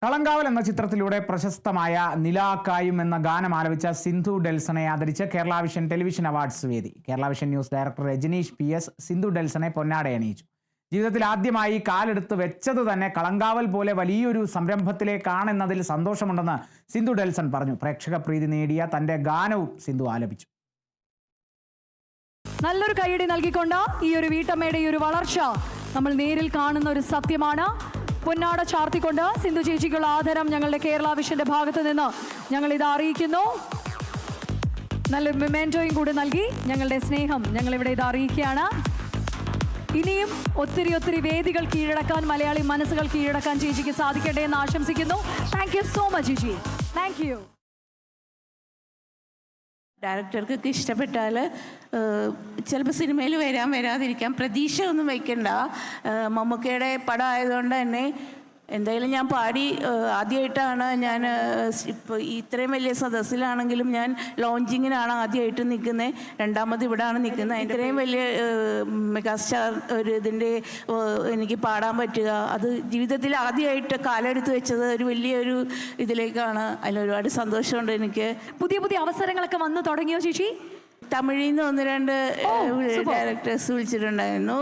കളങ്കാവൽ എന്ന ചിത്രത്തിലൂടെ പ്രശസ്തമായ നിലാക്കായും എന്ന ഗാനം ആലപിച്ച സിന്ധു ഡെൽസണെ ആദരിച്ച് കേരള വിഷൻ ടെലിവിഷൻ അവാർഡ്സ് വേദി. Kerala vision news director Rajaneesh PS Sindhu ഡെൽസണെ പൊന്നാട അണിയിച്ചു. ജീവിതത്തിൽ ആദ്യമായി കാലെടുത്ത് വെച്ചത് തന്നെ കളങ്കാവൽ പോലെ വലിയൊരു സംരംഭത്തിലേക്കാണെന്നതിൽ സന്തോഷമുണ്ടെന്ന് സിന്ധു ഡെൽസൺ പറഞ്ഞു. പ്രേക്ഷക പ്രീതി നേടിയ തന്റെ ഗാനവും സിന്ധു ആലപിച്ചു. നല്ലൊരു കൈയടി നൽകിക്കൊണ്ട് ഈ ഒരു വീട്ടമ്മയുടെ ഈ ഒരു വളർച്ച നമ്മൾ നേരിൽ കാണുന്ന ഒരു സത്യമാണ്. പൊന്നാട ചാർത്തിക്കൊണ്ട് സിന്ധു ചേച്ചിക്കുള്ള ആദരം ഞങ്ങളുടെ കേരള വിഷന്റെ ഭാഗത്ത് നിന്ന് ഞങ്ങൾ ഇത് അറിയിക്കുന്നു. നല്ലൊരു മൊമെന്റോയും കൂടി നൽകി ഞങ്ങളുടെ സ്നേഹം ഞങ്ങളിവിടെ ഇത് അറിയിക്കുകയാണ്. ഇനിയും ഒത്തിരി വേദികൾ കീഴടക്കാൻ, മലയാളി മനസ്സുകൾ കീഴടക്കാൻ ചേച്ചിക്ക് സാധിക്കട്ടെ എന്ന് ആശംസിക്കുന്നു. താങ്ക് യു സോ മച്ച് ചേച്ചി. Thank you. ഡയറക്ടർക്കൊക്കെ ഇഷ്ടപ്പെട്ടാൽ ചിലപ്പോൾ സിനിമയിൽ വരാതിരിക്കാം. പ്രതീക്ഷ ഒന്നും വയ്ക്കണ്ട. മമ്മൂക്കയുടെ പടം ആയതുകൊണ്ട് തന്നെ എന്തായാലും ഞാൻ പാടി ആദ്യമായിട്ടാണ് ഞാൻ ഇപ്പോൾ ഇത്രയും വലിയ സദസ്സിലാണെങ്കിലും ഞാൻ ലോഞ്ചിങ്ങിനാണ് ആദ്യമായിട്ട് നിൽക്കുന്നത്. രണ്ടാമത് ഇവിടെയാണ് നിൽക്കുന്നത്. ഇത്രയും വലിയ മെഗാസ്റ്റാർ ഒരു ഇതിൻ്റെ എനിക്ക് പാടാൻ പറ്റുക, അത് ജീവിതത്തിൽ ആദ്യമായിട്ട് കാലെടുത്ത് വെച്ചത് ഒരു വലിയൊരു ഇതിലേക്കാണ്. അതിലൊരുപാട് സന്തോഷമുണ്ട് എനിക്ക്. പുതിയ അവസരങ്ങളൊക്കെ വന്നു തുടങ്ങിയോ ചേച്ചി? തമിഴിൽ നിന്ന് 1-2 ഡയറക്ടേഴ്സ് വിളിച്ചിട്ടുണ്ടായിരുന്നു.